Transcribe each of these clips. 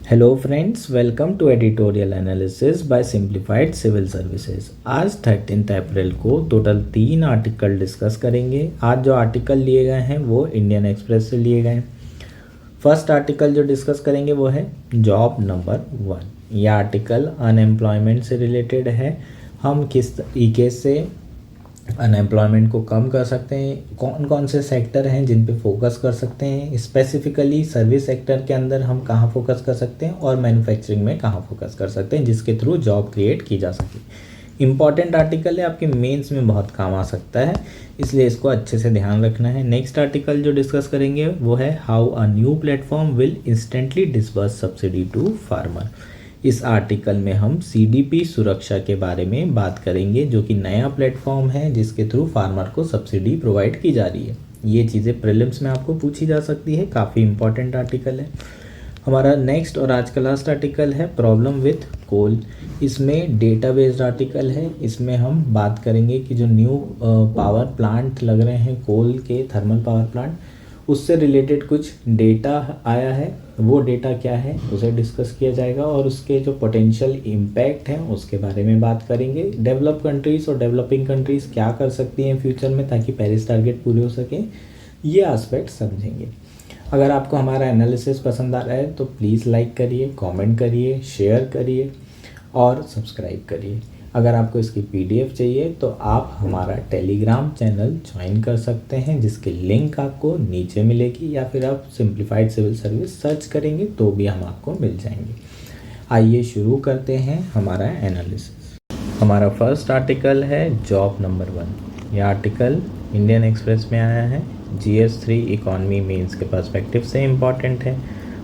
Hello friends, welcome to editorial analysis by simplified civil services. आज 13 अप्रैल को total 3 article discuss करेंगे। आज जो आर्टिकल लिए गए हैं वो इंडियन एक्सप्रेस से लिए गए हैं। फर्स्ट आर्टिकल जो डिस्कस करेंगे वो है जॉब नंबर 1। यह आर्टिकल अनएम्प्लॉयमेंट से रिलेटेड है। हम किस तरीके से अनएम्प्लॉयमेंट को कम कर सकते हैं, कौन कौन से सेक्टर हैं जिन पे फोकस कर सकते हैं, स्पेसिफिकली सर्विस सेक्टर के अंदर हम कहाँ फोकस कर सकते हैं और मैन्युफैक्चरिंग में कहाँ फोकस कर सकते हैं जिसके थ्रू जॉब क्रिएट की जा सके। इम्पॉर्टेंट आर्टिकल है, आपके मेंस में बहुत काम आ सकता है, इसलिए इसको अच्छे से ध्यान रखना है। नेक्स्ट आर्टिकल जो डिस्कस करेंगे वो है how a new platform will instantly disburse subsidy to farmer. इस आर्टिकल में हम सीडीपी सुरक्षा के बारे में बात करेंगे, जो कि नया प्लेटफॉर्म है जिसके थ्रू फार्मर को सब्सिडी प्रोवाइड की जा रही है। ये चीज़ें प्रीलिम्स में आपको पूछी जा सकती है, काफ़ी इंपॉर्टेंट आर्टिकल है। हमारा नेक्स्ट और आज का लास्ट आर्टिकल है प्रॉब्लम विथ कोल। इसमें डेटा बेस्ड आर्टिकल है। इसमें हम बात करेंगे कि जो न्यू पावर प्लांट लग रहे हैं कोल के, थर्मल पावर प्लांट, उससे रिलेटेड कुछ डेटा आया है। वो डेटा क्या है उसे डिस्कस किया जाएगा और उसके जो पोटेंशियल इम्पैक्ट हैं उसके बारे में बात करेंगे। डेवलप कंट्रीज़ और डेवलपिंग कंट्रीज़ क्या कर सकती हैं फ्यूचर में ताकि पेरिस टारगेट पूरे हो सकें, ये एस्पेक्ट समझेंगे। अगर आपको हमारा एनालिसिस पसंद आ रहा है तो प्लीज़ लाइक करिए, कमेंट करिए, शेयर करिए और सब्सक्राइब करिए। अगर आपको इसकी पीडीएफ चाहिए तो आप हमारा टेलीग्राम चैनल ज्वाइन कर सकते हैं, जिसकी लिंक आपको नीचे मिलेगी, या फिर आप सिंप्लीफाइड सिविल सर्विस सर्च करेंगे तो भी हम आपको मिल जाएंगे। आइए शुरू करते हैं हमारा एनालिसिस। हमारा फर्स्ट आर्टिकल है जॉब नंबर 1। यह आर्टिकल इंडियन एक्सप्रेस में आया है। GS3 इकॉनमी मेंस के पर्सपेक्टिव से इम्पॉर्टेंट है।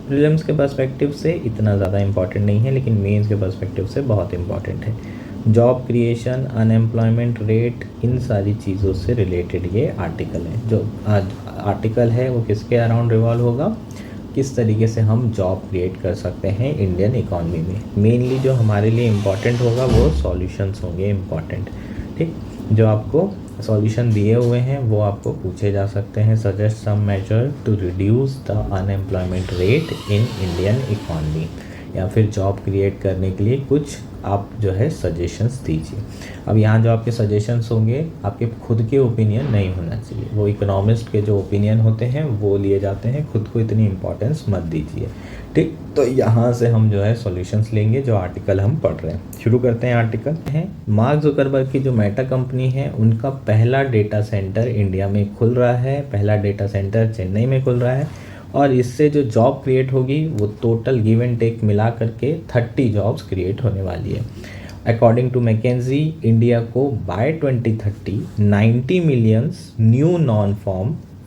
प्रीलिम्स के पर्सपेक्टिव से इतना ज़्यादा इम्पॉर्टेंट नहीं है, लेकिन मेंस के पर्सपेक्टिव से बहुत इम्पॉर्टेंट है। जॉब क्रिएशन, अनएम्प्लॉयमेंट रेट, इन सारी चीज़ों से रिलेटेड ये आर्टिकल है। जो आज आर्टिकल है वो किसके अराउंड रिवॉल्व होगा, किस तरीके से हम जॉब क्रिएट कर सकते हैं इंडियन इकॉनमी में। मेनली जो हमारे लिए इम्पॉर्टेंट होगा वो सॉल्यूशंस होंगे इम्पॉर्टेंट। ठीक, जो आपको सॉल्यूशन दिए हुए हैं वो आपको पूछे जा सकते हैं। Suggest some measure to reduce the unemployment rate in Indian economy, या फिर जॉब क्रिएट करने के लिए कुछ आप जो है सजेशंस दीजिए। अब यहाँ जो आपके सजेशंस होंगे आपके खुद के ओपिनियन नहीं होना चाहिए, वो इकोनॉमिस्ट के जो ओपिनियन होते हैं वो लिए जाते हैं, खुद को इतनी इंपॉर्टेंस मत दीजिए। ठीक, तो यहाँ से हम जो है सॉल्यूशंस लेंगे जो आर्टिकल हम पढ़ रहे हैं। शुरू करते हैं। आर्टिकल है मार्क जुकरबर्ग की जो मेटा कंपनी है उनका पहला डेटा सेंटर इंडिया में खुल रहा है। पहला डेटा सेंटर चेन्नई में खुल रहा है और इससे जो जॉब क्रिएट होगी वो टोटल गिव एंड टेक मिला करके 30 जॉब्स क्रिएट होने वाली है। अकॉर्डिंग टू मैकेंजी, इंडिया को by 2030 90 millions new non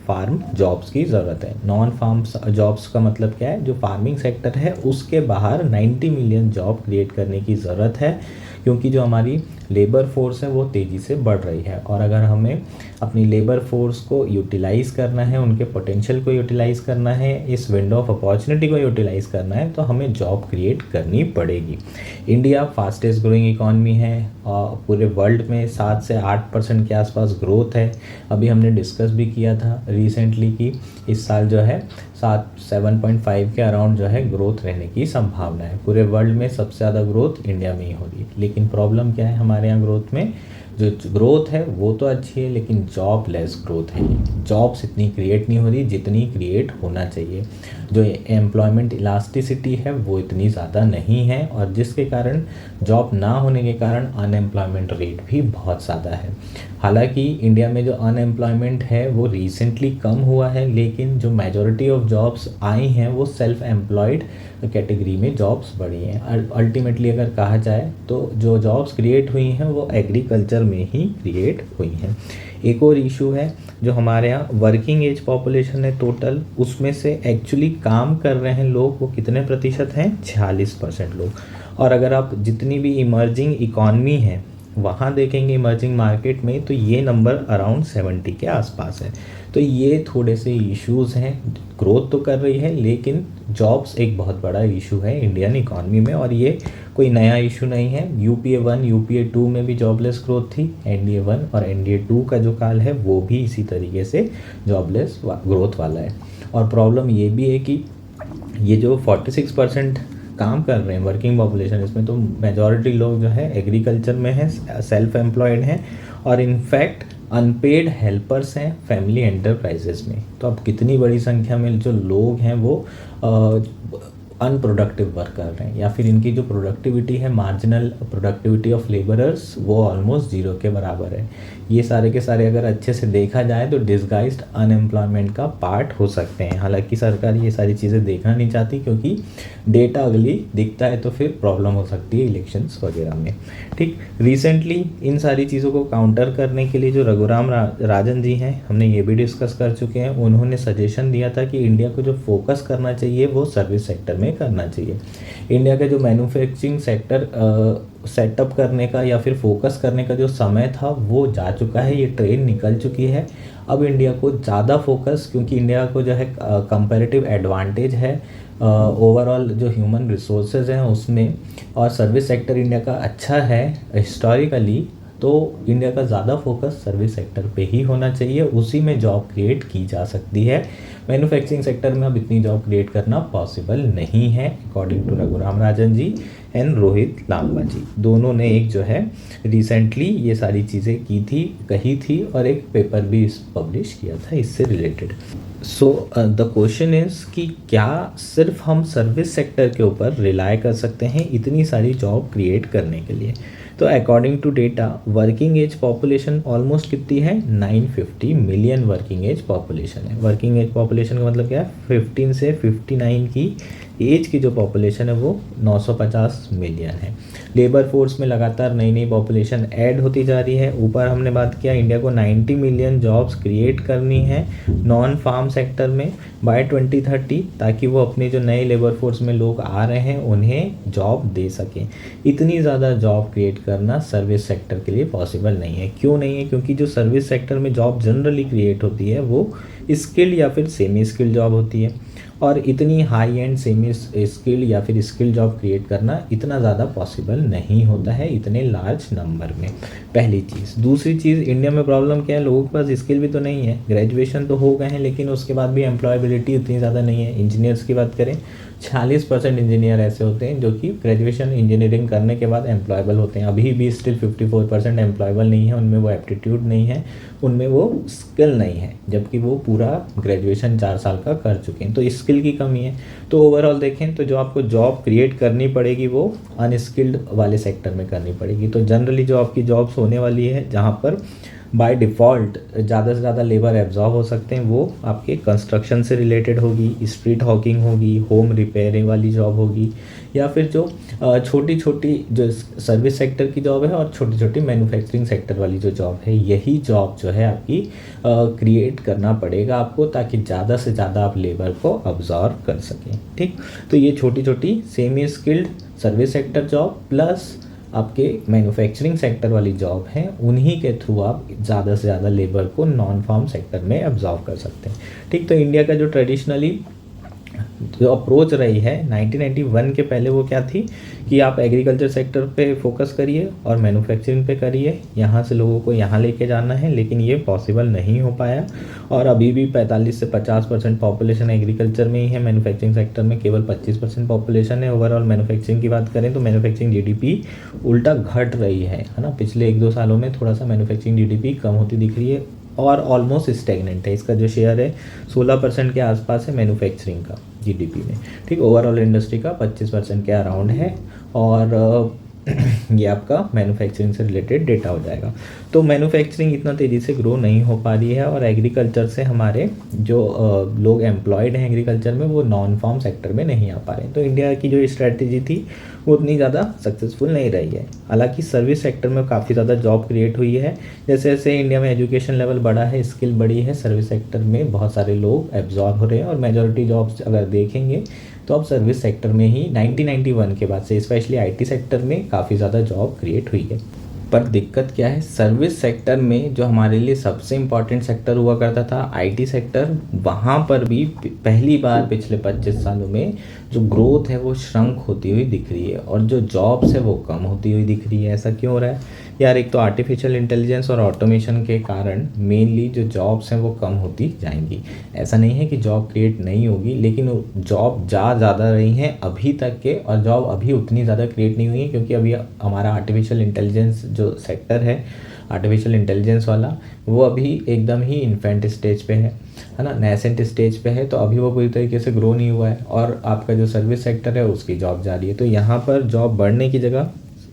farm jobs की ज़रूरत है। नॉन फार्म जॉब्स का मतलब क्या है, जो फार्मिंग सेक्टर है उसके बाहर 90 मिलियन जॉब क्रिएट करने की ज़रूरत है, क्योंकि जो हमारी लेबर फोर्स है वो तेज़ी से बढ़ रही है। और अगर हमें अपनी लेबर फोर्स को यूटिलाइज़ करना है, उनके पोटेंशियल को यूटिलाइज़ करना है, इस विंडो ऑफ अपॉर्चुनिटी को यूटिलाइज़ करना है, तो हमें जॉब क्रिएट करनी पड़ेगी। इंडिया फास्टेस्ट ग्रोइंग इकॉनमी है और पूरे वर्ल्ड में 7 से 8% के आसपास ग्रोथ है। अभी हमने डिस्कस भी किया था रिसेंटली कि इस साल जो है 7.5 के अराउंड जो है ग्रोथ रहने की संभावना है। पूरे वर्ल्ड में सबसे ज़्यादा ग्रोथ इंडिया में ही हो रही है। लेकिन प्रॉब्लम क्या है, हमारे यहाँ ग्रोथ में जो ग्रोथ है वो तो अच्छी है, लेकिन जॉब लेस ग्रोथ है। जॉब्स इतनी क्रिएट नहीं हो रही जितनी क्रिएट होना चाहिए। जो एम्प्लॉयमेंट इलास्टिसिटी है वो इतनी ज़्यादा नहीं है, और जिसके कारण जॉब ना होने के कारण अनएम्प्लॉयमेंट रेट भी बहुत ज़्यादा है। हालांकि इंडिया में जो अनएम्प्लॉयमेंट है वो रिसेंटली कम हुआ है, लेकिन जो मेजॉरिटी ऑफ जॉब्स आई हैं वो सेल्फ एम्प्लॉयड कैटेगरी में जॉब्स बढ़ी हैं। अल्टीमेटली अगर कहा जाए तो जो जॉब्स क्रिएट हुई हैं वो एग्रीकल्चर में ही क्रिएट हुई हैं। एक और इशू है, जो हमारे यहाँ वर्किंग एज पॉपुलेशन है टोटल, उसमें से एक्चुअली काम कर रहे हैं लोग वो कितने प्रतिशत हैं, 46% लोग। और अगर आप जितनी भी इमर्जिंग इकॉनमी है वहाँ देखेंगे इमर्जिंग मार्केट में, तो ये नंबर अराउंड 70 के आसपास है। तो ये थोड़े से इश्यूज़ हैं। ग्रोथ तो कर रही है लेकिन जॉब्स एक बहुत बड़ा इशू है इंडियन इकॉनमी में, और ये कोई नया इशू नहीं है। UPA 1 UPA 2 में भी जॉबलेस ग्रोथ थी। NDA 1 और NDA 2 का जो काल है वो भी इसी तरीके से जॉबलेस ग्रोथ वाला है। और प्रॉब्लम ये भी है कि ये जो 46% काम कर रहे हैं, वर्किंग पॉपुलेशन, इसमें तो मेजॉरिटी लोग जो है एग्रीकल्चर में है, सेल्फ एम्प्लॉयड हैं और इनफैक्ट अनपेड हेल्पर्स हैं फैमिली एंटरप्राइजेस में। तो अब कितनी बड़ी संख्या में जो लोग हैं वो अनप्रोडक्टिव वर्क कर रहे हैं, या फिर इनकी जो प्रोडक्टिविटी है, मार्जिनल प्रोडक्टिविटी ऑफ लेबरर्स, वो ऑलमोस्ट ज़ीरो के बराबर है। ये सारे के सारे अगर अच्छे से देखा जाए तो डिसगाइज्ड अनएम्प्लॉयमेंट का पार्ट हो सकते हैं। हालांकि सरकार ये सारी चीज़ें देखना नहीं चाहती, क्योंकि डेटा अगली दिखता है तो फिर प्रॉब्लम हो सकती है इलेक्शंस वगैरह में। ठीक, रिसेंटली इन सारी चीज़ों को काउंटर करने के लिए जो रघुराम राजन जी हैं, हमने ये भी डिस्कस कर चुके हैं, उन्होंने सजेशन दिया था कि इंडिया को जो फोकस करना चाहिए वो सर्विस सेक्टर में करना चाहिए। इंडिया का जो मैन्युफैक्चरिंग सेक्टर सेटअप करने का या फिर फोकस करने का जो समय था वो जा चुका है, ये ट्रेन निकल चुकी है। अब इंडिया को ज़्यादा फोकस, क्योंकि इंडिया को जो है कंपैरेटिव एडवांटेज है ओवरऑल जो ह्यूमन रिसोर्सेज हैं उसमें, और सर्विस सेक्टर इंडिया का अच्छा है हिस्टोरिकली, तो इंडिया का ज़्यादा फोकस सर्विस सेक्टर पे ही होना चाहिए, उसी में जॉब क्रिएट की जा सकती है। मैन्युफैक्चरिंग सेक्टर में अब इतनी जॉब क्रिएट करना पॉसिबल नहीं है, according to Raghuram Rajan ji and Rohit Lamba ji. दोनों ने एक जो है रिसेंटली ये सारी चीज़ें कही थी और एक पेपर भी पब्लिश किया था इससे related. So the question is कि क्या सिर्फ हम सर्विस सेक्टर के ऊपर रिलाय कर सकते हैं इतनी सारी जॉब क्रिएट करने के लिए? तो according to data working age population almost कितनी है, 950 मिलियन वर्किंग एज पॉपुलेशन है। वर्किंग एज पॉपुलेशन का मतलब क्या है, 15 से 59 की एज की जो पॉपुलेशन है वो 950 मिलियन है। लेबर फोर्स में लगातार नई नई पॉपुलेशन ऐड होती जा रही है। ऊपर हमने बात किया इंडिया को 90 मिलियन जॉब्स क्रिएट करनी है नॉन फार्म सेक्टर में बाय 2030, ताकि वो अपने जो नए लेबर फोर्स में लोग आ रहे हैं उन्हें जॉब दे सकें। इतनी ज़्यादा जॉब क्रिएट करना सर्विस सेक्टर के लिए पॉसिबल नहीं है। क्यों नहीं है? क्योंकि जो सर्विस सेक्टर में जॉब जनरली क्रिएट होती है वो स्किल्ड या फिर सेमी स्किल्ड जॉब होती है, और इतनी हाई एंड सेमी स्किल्ड या फिर स्किल्ड जॉब क्रिएट करना इतना ज़्यादा पॉसिबल नहीं होता है इतने लार्ज नंबर में। पहली चीज़। दूसरी चीज़, इंडिया में प्रॉब्लम क्या है, लोगों के पास स्किल भी तो नहीं है, ग्रेजुएशन तो हो गए हैं लेकिन उसके बाद भी एम्प्लॉयबिलिटी उतनी ज़्यादा नहीं है। इंजीनियर्स की बात करें, 46% इंजीनियर ऐसे होते हैं जो कि ग्रेजुएशन इंजीनियरिंग करने के बाद एम्प्लॉयबल होते हैं। अभी भी स्टिल 54% एम्प्लॉयबल नहीं है, उनमें वो एप्टीट्यूड नहीं है, उनमें वो स्किल नहीं है, जबकि वो पूरा ग्रेजुएशन 4 साल का कर चुके हैं। तो स्किल की कमी है। तो ओवरऑल देखें तो जो आपको जॉब क्रिएट करनी पड़ेगी वो अनस्किल्ड वाले सेक्टर में करनी पड़ेगी। तो जनरली जो आपकी जॉब्स होने वाली है जहाँ पर बाय डिफ़ॉल्ट ज़्यादा से ज़्यादा लेबर एब्जॉर्ब हो सकते हैं, वो आपके कंस्ट्रक्शन से रिलेटेड होगी, स्ट्रीट हॉकिंग होगी, होम रिपेयरिंग वाली जॉब होगी, या फिर जो छोटी छोटी जो सर्विस सेक्टर की जॉब है और छोटी छोटी मैन्युफैक्चरिंग सेक्टर वाली जो जॉब है, यही जॉब जो है आपकी क्रिएट करना पड़ेगा आपको, ताकि ज़्यादा से ज़्यादा आप लेबर को अब्जॉर्ब कर सकें। ठीक, तो ये छोटी छोटी semi skilled service sector job plus आपके मैन्युफैक्चरिंग सेक्टर वाली जॉब हैं, उन्हीं के थ्रू आप ज़्यादा से ज़्यादा लेबर को नॉन फार्म सेक्टर में अब्जॉर्व कर सकते हैं। ठीक, तो इंडिया का जो ट्रेडिशनली जो अप्रोच रही है 1991 के पहले, वो क्या थी कि आप एग्रीकल्चर सेक्टर पे फोकस करिए और मैन्युफैक्चरिंग पे करिए, यहाँ से लोगों को यहाँ लेके जाना है, लेकिन ये पॉसिबल नहीं हो पाया। और अभी भी 45 से 50% पॉपुलेशन एग्रीकल्चर में ही है, मैन्युफैक्चरिंग सेक्टर में केवल 25% पॉपुलेशन है। ओवरऑल मैन्युफैक्चरिंग की बात करें तो मैन्युफैक्चरिंग जीडीपी उल्टा घट रही है ना, पिछले 1-2 सालों में थोड़ा सा मैन्युफैक्चरिंग जीडीपी कम होती दिख रही है और ऑलमोस्ट स्टेगनेंट है। इसका जो शेयर है 16% के आसपास है मैन्युफैक्चरिंग का जीडीपी में। ठीक, ओवरऑल इंडस्ट्री का 25% के अराउंड है, और ये आपका मैन्युफैक्चरिंग से रिलेटेड डेटा हो जाएगा। तो मैन्युफैक्चरिंग इतना तेज़ी से ग्रो नहीं हो पा रही है, और एग्रीकल्चर से हमारे जो लोग एम्प्लॉयड हैं एग्रीकल्चर में वो नॉन फार्म सेक्टर में नहीं आ पा रहे हैं। तो इंडिया की जो स्ट्रैटेजी थी वो उतनी ज़्यादा सक्सेसफुल नहीं रही है। हालांकि सर्विस सेक्टर में काफ़ी ज़्यादा जॉब क्रिएट हुई है। जैसे जैसे इंडिया में एजुकेशन लेवल बढ़ा है, स्किल बढ़ी है, सर्विस सेक्टर में बहुत सारे लोग एब्जॉर्ब हो रहे हैं, और मेजॉरिटी जॉब्स अगर देखेंगे तो अब सर्विस सेक्टर में ही 1991 के बाद से स्पेशली आईटी सेक्टर में काफ़ी ज़्यादा जॉब क्रिएट हुई है। पर दिक्कत क्या है, सर्विस सेक्टर में जो हमारे लिए सबसे इम्पॉर्टेंट सेक्टर हुआ करता था आईटी सेक्टर, वहाँ पर भी पहली बार पिछले 25 सालों में जो ग्रोथ है वो श्रंक होती हुई दिख रही है और जो जॉब्स है वो कम होती हुई दिख रही है। ऐसा क्यों हो रहा है यार? एक तो आर्टिफिशियल इंटेलिजेंस और ऑटोमेशन के कारण मेनली जो जॉब्स हैं वो कम होती जाएंगी। ऐसा नहीं है कि जॉब क्रिएट नहीं होगी, लेकिन जॉब ज़्यादा रही हैं अभी तक के, और जॉब अभी उतनी ज़्यादा क्रिएट नहीं हुई है क्योंकि अभी हमारा आर्टिफिशियल इंटेलिजेंस जो सेक्टर है, आर्टिफिशियल इंटेलिजेंस वाला, वो अभी एकदम ही इन्फेंट स्टेज पे है ना, नेसेंट स्टेज पे है। तो अभी वो पूरी तरीके से ग्रो नहीं हुआ है और आपका जो सर्विस सेक्टर है उसकी जॉब जा रही है। तो यहाँ पर जॉब बढ़ने की जगह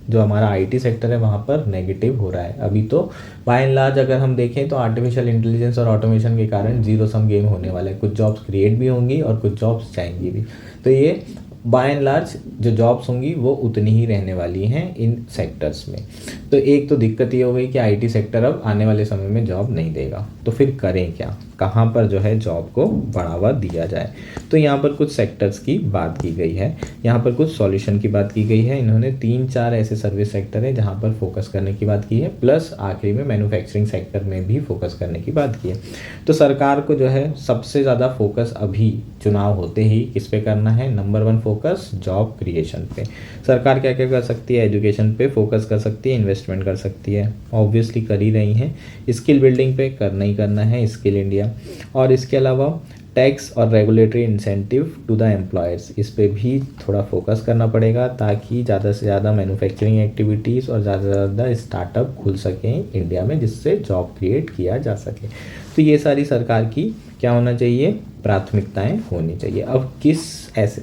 जो हमारा आईटी सेक्टर है वहाँ पर नेगेटिव हो रहा है अभी। तो बाय एंड लार्ज अगर हम देखें तो आर्टिफिशियल इंटेलिजेंस और ऑटोमेशन के कारण जीरो सम गेम होने वाला है। कुछ जॉब्स क्रिएट भी होंगी और कुछ जॉब्स जाएंगी भी। तो ये बाय एंड लार्ज जो जॉब्स होंगी वो उतनी ही रहने वाली हैं इन सेक्टर्स में। तो एक तो दिक्कत ये हो गई कि आईटी सेक्टर अब आने वाले समय में जॉब नहीं देगा। तो फिर करें क्या, कहाँ पर जो है जॉब को बढ़ावा दिया जाए? तो यहाँ पर कुछ सेक्टर्स की बात की गई है, यहाँ पर कुछ सॉल्यूशन की बात की गई है। इन्होंने 3-4 ऐसे सर्विस सेक्टर है जहाँ पर फोकस करने की बात की है, प्लस आखिरी में मैन्युफैक्चरिंग सेक्टर में भी फोकस करने की बात की है। तो सरकार को जो है सबसे ज़्यादा फोकस अभी चुनाव होते ही किस पे करना है? नंबर 1 फोकस जॉब क्रिएशन पे। सरकार क्या क्या कर सकती है? एजुकेशन पे फोकस कर सकती है, इन्वेस्टमेंट कर सकती है, ऑब्वियसली कर ही रही हैं। स्किल बिल्डिंग पे करना ही करना है, स्किल इंडिया। और इसके अलावा टैक्स और regulatory incentive to the employers, इस पे भी थोड़ा फोकस करना पड़ेगा ताकि ज़्यादा से ज़्यादा मैन्युफैक्चरिंग एक्टिविटीज़ और ज़्यादा से ज़्यादा स्टार्टअप खुल सकें इंडिया में, जिससे जॉब क्रिएट किया जा सके। तो ये सारी सरकार की क्या होना चाहिए? प्राथमिकताएं होनी चाहिए। अब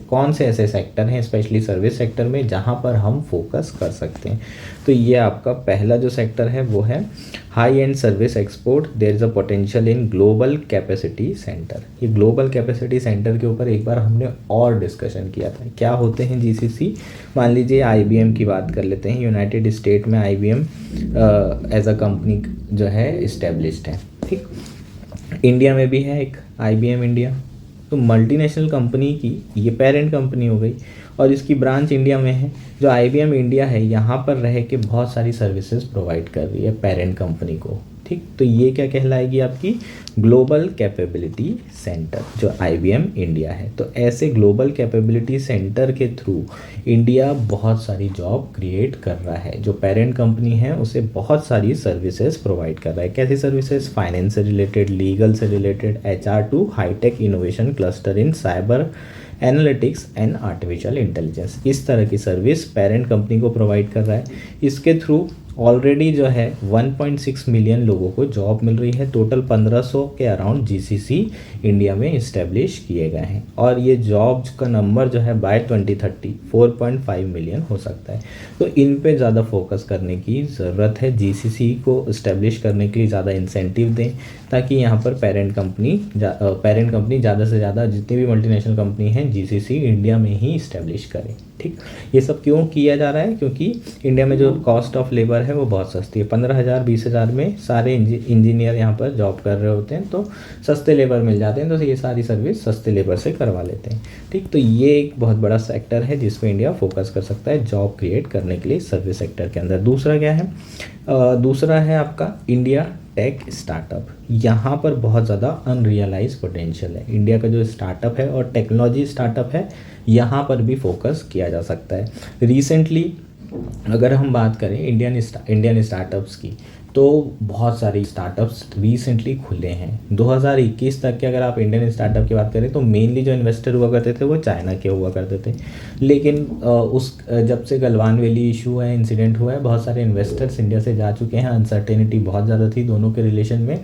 कौन से ऐसे सेक्टर हैं स्पेशली सर्विस सेक्टर में जहां पर हम फोकस कर सकते हैं? तो ये आपका पहला जो सेक्टर है वो है high end service export, there is a potential in global capacity centre. ये ग्लोबल कैपेसिटी सेंटर के ऊपर एक बार हमने और डिस्कशन किया था। क्या होते हैं जीसीसी? मान लीजिए आईबीएम की बात कर लेते हैं। यूनाइटेड स्टेट में आईबीएम एज अ कंपनी जो है इस्टेब्लिश्ड है, ठीक। इंडिया में भी है एक आईबीएम इंडिया। तो मल्टीनेशनल कंपनी की ये पेरेंट कंपनी हो गई और इसकी ब्रांच इंडिया में है। जो आईबीएम इंडिया है यहाँ पर रह के बहुत सारी सर्विसेज प्रोवाइड कर रही है पेरेंट कंपनी को, ठीक। तो ये क्या कहलाएगी? आपकी ग्लोबल कैपेबिलिटी सेंटर, जो आईबीएम इंडिया है। तो ऐसे ग्लोबल कैपेबिलिटी सेंटर के थ्रू इंडिया बहुत सारी जॉब क्रिएट कर रहा है। जो पेरेंट कंपनी है उसे बहुत सारी सर्विसेज प्रोवाइड कर रहा है। कैसी सर्विसेज? फाइनेंस से रिलेटेड, लीगल से related, HR to hi-tech innovation cluster in cyber analytics and artificial intelligence. इस तरह की सर्विस पेरेंट कंपनी को प्रोवाइड कर रहा है। इसके थ्रू ऑलरेडी जो है 1.6 मिलियन लोगों को जॉब मिल रही है। टोटल 1500 के अराउंड जीसीसी इंडिया में इस्टेब्लिश किए गए हैं और ये जॉब्स का नंबर जो है बाय 2030 4.5 मिलियन हो सकता है। तो इन पे ज़्यादा फोकस करने की ज़रूरत है। जीसीसी को इस्टेब्लिश करने के लिए ज़्यादा इंसेंटिव दें ताकि यहाँ पर पेरेंट कंपनी ज़्यादा से ज़्यादा जितनी भी मल्टीनेशनल कंपनी हैं जीसीसी इंडिया में ही इस्टेब्लिश करें, ठीक। ये सब क्यों किया जा रहा है? क्योंकि इंडिया में जो कॉस्ट ऑफ लेबर है वो बहुत सस्ती है। 15,000 20,000 में सारे इंजीनियर यहाँ पर जॉब कर रहे होते हैं, तो सस्ते लेबर मिल जाते हैं। तो ये सारी सर्विस सस्ते लेबर से करवा लेते हैं, ठीक। तो ये एक बहुत बड़ा सेक्टर है जिस पे इंडिया फोकस कर सकता है जॉब क्रिएट करने के लिए सर्विस सेक्टर के अंदर। दूसरा क्या है? दूसरा है आपका इंडिया टेक स्टार्टअप। यहाँ पर बहुत ज़्यादा अनरियलाइज पोटेंशियल है। इंडिया का जो स्टार्टअप है और टेक्नोलॉजी स्टार्टअप है, यहाँ पर भी फोकस किया जा सकता है। रिसेंटली अगर हम बात करें इंडियन स्टार्टअप्स की, तो बहुत सारी स्टार्टअप्स रिसेंटली खुले हैं। 2021 तक के अगर आप इंडियन स्टार्टअप की बात करें तो मेनली जो इन्वेस्टर हुआ करते थे वो चाइना के हुआ करते थे। लेकिन जब से गलवान वैली इशू है, इंसिडेंट हुआ है, बहुत सारे इन्वेस्टर्स इंडिया से जा चुके हैं। अनसर्टेनिटी बहुत ज़्यादा थी दोनों के रिलेशन में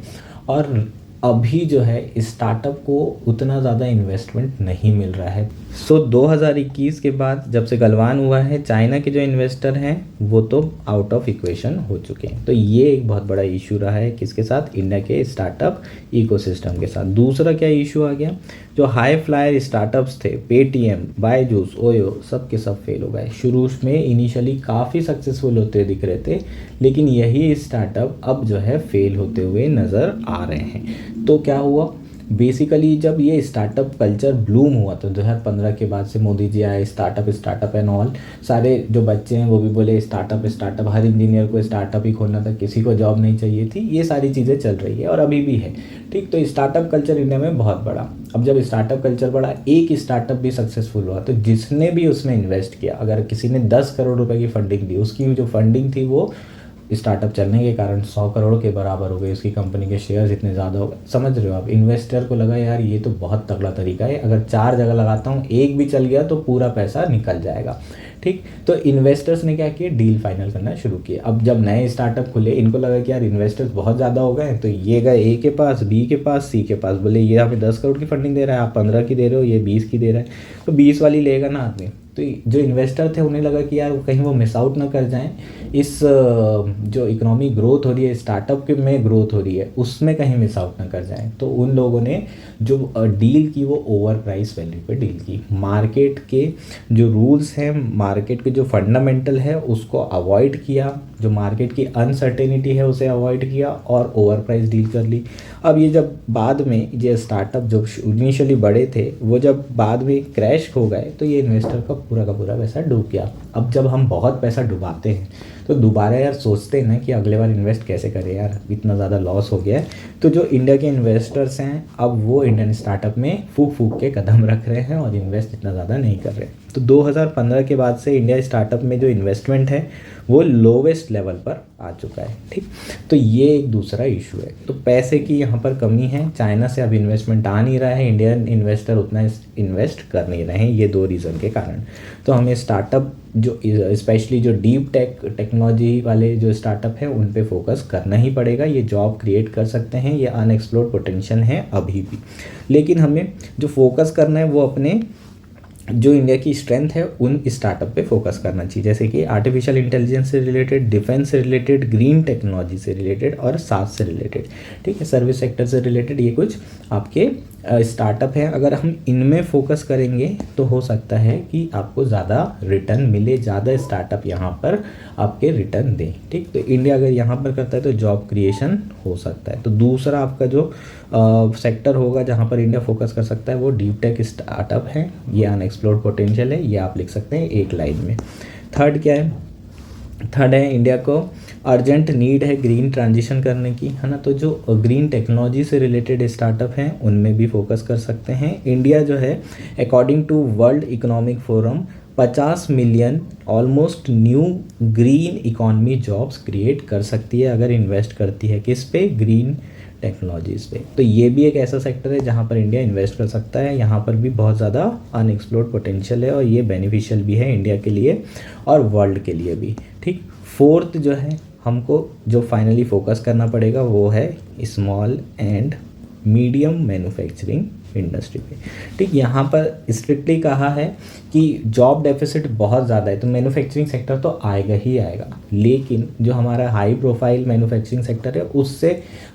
और अभी जो है स्टार्टअप को उतना ज़्यादा इन्वेस्टमेंट नहीं मिल रहा है। 2021 के बाद जब से गलवान हुआ है, चाइना के जो इन्वेस्टर हैं वो तो आउट ऑफ इक्वेशन हो चुके हैं। तो ये एक बहुत बड़ा इशू रहा है किसके साथ? इंडिया के स्टार्टअप इकोसिस्टम के साथ। दूसरा क्या इशू आ गया? जो हाई फ्लायर स्टार्टअप्स थे, पेटीएम, बायजूस, ओयो, सब के सब फेल हो गए। शुरू में इनिशियली काफ़ी सक्सेसफुल होते दिख रहे थे, लेकिन यही स्टार्टअप अब जो है फेल होते हुए नज़र आ रहे हैं। तो क्या हुआ? बेसिकली जब ये स्टार्टअप कल्चर ब्लूम हुआ तो 2015 के बाद से मोदी जी आए, स्टार्टअप स्टार्टअप एंड ऑल, सारे जो बच्चे हैं वो भी बोले स्टार्टअप स्टार्टअप, हर इंजीनियर को स्टार्टअप ही खोलना था, किसी को जॉब नहीं चाहिए थी, ये सारी चीज़ें चल रही है और अभी भी है। ठीक, तो स्टार्टअप कल्चर इंडिया में बहुत बड़ा। अब जब स्टार्टअप कल्चर बढ़ा, एक स्टार्टअप भी सक्सेसफुल हुआ तो जिसने भी उसमें इन्वेस्ट किया, अगर किसी ने 10 करोड़ रुपए की फंडिंग दी, उसकी जो फंडिंग थी वो स्टार्टअप चलने के कारण 100 करोड़ के बराबर हो गए, उसकी कंपनी के शेयर्स इतने ज़्यादा हो गए। समझ रहे हो आप, इन्वेस्टर को लगा यार ये तो बहुत तगड़ा तरीका है, अगर 4 जगह लगाता हूँ एक भी चल गया तो पूरा पैसा निकल जाएगा। ठीक, तो इन्वेस्टर्स ने क्या किया, डील फाइनल करना शुरू किया। अब जब नए स्टार्टअप खुले, इनको लगा कि यार इन्वेस्टर्स बहुत ज़्यादा हो गए, तो ये गए ए के पास, बी के पास, सी के पास, बोले ये हमें 10 करोड़ की फंडिंग दे रहा है, आप 15 की दे रहे हो, ये 20 की दे रहा है, तो 20 वाली लेगा ना आदमी। तो जो इन्वेस्टर थे उन्हें लगा कि यार कहीं वो मिस आउट ना कर जाएं, इस जो इकोनॉमी ग्रोथ हो रही है, स्टार्टअप के में ग्रोथ हो रही है, उसमें कहीं मिस आउट ना कर जाएं। तो उन लोगों ने जो डील की वो ओवर प्राइस वैल्यू पे डील की। मार्केट के जो रूल्स हैं, मार्केट के जो फंडामेंटल है उसको अवॉइड किया, जो मार्केट की अनसर्टेनिटी है उसे अवॉइड किया और ओवर प्राइस डील कर ली। अब ये जब बाद में ये स्टार्टअप जो इनिशियली बड़े थे वो जब बाद में क्रैश हो गए तो ये इन्वेस्टर का पूरा पैसा डूब गया। अब जब हम बहुत पैसा डुबाते हैं तो दोबारा यार सोचते हैं ना कि अगले बार इन्वेस्ट कैसे करें, यार इतना ज़्यादा लॉस हो गया है। तो जो इंडिया के इन्वेस्टर्स हैं अब वो इंडियन स्टार्टअप में फूक फूक के कदम रख रहे हैं और इन्वेस्ट इतना ज़्यादा नहीं कर रहे। तो 2015 के बाद से इंडिया स्टार्टअप में जो इन्वेस्टमेंट है वो लोवेस्ट लेवल पर आ चुका है। ठीक, तो ये एक दूसरा इशू है। तो पैसे की यहाँ पर कमी है, चाइना से अब इन्वेस्टमेंट आ नहीं रहा है, इंडियन इन्वेस्टर उतना इन्वेस्ट कर नहीं रहे हैं, ये 2 रीज़न के कारण। तो हमें स्टार्टअप जो स्पेशली जो डीप टेक्नोलॉजी वाले जो स्टार्टअप है उन पे फोकस करना ही पड़ेगा। ये जॉब क्रिएट कर सकते हैं, ये अनएक्सप्लोर्ड पोटेंशियल है अभी भी, लेकिन हमें जो फोकस करना है वो अपने जो इंडिया की स्ट्रेंथ है उन स्टार्टअप पे फोकस करना चाहिए, जैसे कि आर्टिफिशियल इंटेलिजेंस से रिलेटेड, डिफेंस से रिलेटेड, ग्रीन टेक्नोलॉजी से रिलेटेड और सास से रिलेटेड। ठीक है, सर्विस सेक्टर से रिलेटेड, ये कुछ आपके स्टार्टअप हैं। अगर हम इनमें फोकस करेंगे तो हो सकता है कि आपको ज़्यादा रिटर्न मिले, ज़्यादा स्टार्टअप यहाँ पर आपके रिटर्न दें। ठीक, तो इंडिया अगर यहाँ पर करता है तो जॉब क्रिएशन हो सकता है। तो दूसरा आपका जो सेक्टर होगा जहाँ पर इंडिया फोकस कर सकता है वो डीप टेक स्टार्टअप है, ये अनएक्सप्लोर्ड पोटेंशियल है, ये आप लिख सकते हैं एक लाइन में। थर्ड क्या है, थर्ड है इंडिया को अर्जेंट नीड है ग्रीन ट्रांजिशन करने की, है ना। तो जो ग्रीन टेक्नोलॉजी से रिलेटेड स्टार्टअप हैं उनमें भी फोकस कर सकते हैं। इंडिया जो है according to World Economic Forum 50 million almost new green economy jobs create कर सकती है अगर इन्वेस्ट करती है किस पे, ग्रीन टेक्नोलॉजीज़ पे। तो ये भी एक ऐसा सेक्टर है जहाँ पर इंडिया इन्वेस्ट कर सकता है, यहाँ पर भी बहुत ज़्यादा अनएक्सप्लोर्ड पोटेंशियल है और ये बेनिफिशियल भी है इंडिया के लिए और वर्ल्ड के लिए भी। ठीक, फोर्थ जो है हमको जो फाइनली फोकस करना पड़ेगा वो है small and medium manufacturing industry पे। ठीक, यहाँ पर स्ट्रिक्टली कहा है कि जॉब डेफिसिट बहुत ज़्यादा है तो मैन्युफैक्चरिंग सेक्टर तो आएगा ही आएगा, लेकिन जो हमारा हाई प्रोफाइल मैन्युफैक्चरिंग सेक्टर है उससे,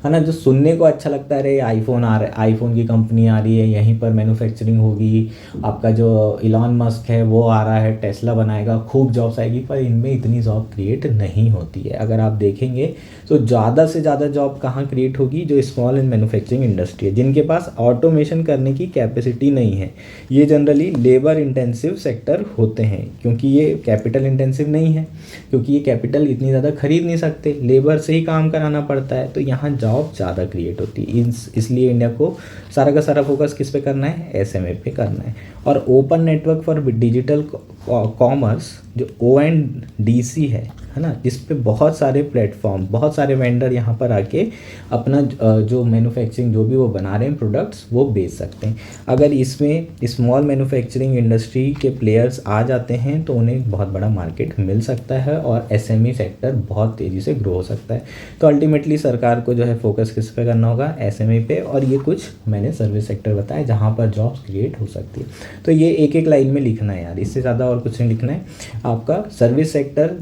है ना, जो सुनने को अच्छा लगता है, अरे आईफोन आ रहा है, आईफोन की कंपनी आ रही है, यहीं पर मैन्युफैक्चरिंग होगी, आपका जो इलॉन मस्क है वो आ रहा है, टेस्ला बनाएगा, खूब जॉब्स आएगी, पर इनमें इतनी जॉब क्रिएट नहीं होती है। अगर आप देखेंगे तो ज़्यादा से ज़्यादा जॉब कहाँ क्रिएट होगी, जो स्मॉल एंड मैन्युफैक्चरिंग इंडस्ट्री है, जिनके पास ऑटोमेशन करने की कैपेसिटी नहीं है। ये जनरली लेबर इंटेंसिव सेक्टर होते हैं क्योंकि ये कैपिटल इंटेंसिव नहीं है, क्योंकि ये कैपिटल इतनी ज़्यादा खरीद नहीं सकते, लेबर से ही काम कराना पड़ता है, तो यहाँ जॉब ज़्यादा क्रिएट होती है। इसलिए इंडिया को सारा का सारा फोकस किस पे करना है, एसएमए पे करना है। और open network for digital commerce जो ONDC है ना, जिस पे बहुत सारे प्लेटफॉर्म, बहुत सारे वेंडर यहाँ पर आके अपना जो मैन्युफैक्चरिंग जो भी वो बना रहे हैं प्रोडक्ट्स वो बेच सकते हैं। अगर इसमें स्मॉल मैन्युफैक्चरिंग इंडस्ट्री के प्लेयर्स आ जाते हैं तो उन्हें बहुत बड़ा मार्केट मिल सकता है और एसएमई सेक्टर बहुत तेज़ी से ग्रो हो सकता है। तो अल्टीमेटली सरकार को जो है फोकस किस पे करना होगा, एसएमई पे। और ये कुछ मैंने सर्विस सेक्टर बताए जहाँ पर जॉब्स क्रिएट हो सकती है। तो ये एक एक लाइन में लिखना है यार, इससे ज़्यादा और कुछ नहीं लिखना है आपका। Service sector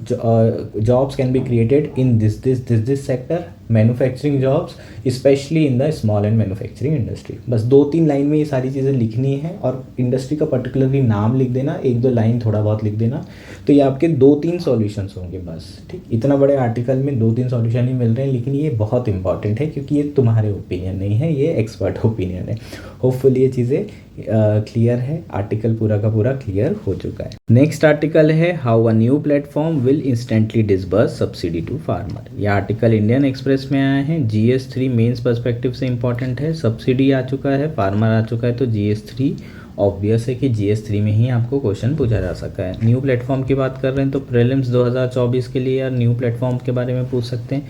jobs can be created in this sector, manufacturing jobs specially in the small and manufacturing industry. बस 2-3 लाइन में ये सारी चीज़ें लिखनी है और इंडस्ट्री का पर्टिकुलरली नाम लिख देना, 1-2 लाइन थोड़ा बहुत लिख देना, तो ये आपके 2-3 सॉल्यूशंस होंगे बस। ठीक, इतना बड़े आर्टिकल में 2-3 सॉल्यूशन ही मिल रहे हैं, लेकिन ये बहुत इंपॉर्टेंट है क्योंकि ये तुम्हारे ओपिनियन नहीं है, ये एक्सपर्ट ओपिनियन है। होपफुली ये चीज़ें क्लियर है, आर्टिकल पूरा का पूरा क्लियर हो चुका है। नेक्स्ट आर्टिकल है how a new platform will instantly disburse subsidy to farmer. ये आर्टिकल इंडियन एक्सप्रेस में आया है, GS3 मेंस पर्सपेक्टिव से इंपॉर्टेंट है। सब्सिडी आ चुका है, फार्मर आ चुका है, तो GS3 ऑब्वियस है कि GS3 में ही आपको क्वेश्चन पूछा जा सकता है। न्यू प्लेटफॉर्म की बात कर रहे हैं तो प्रीलिम्स 2024 के लिए यार न्यू प्लेटफॉर्म के बारे में पूछ सकते हैं।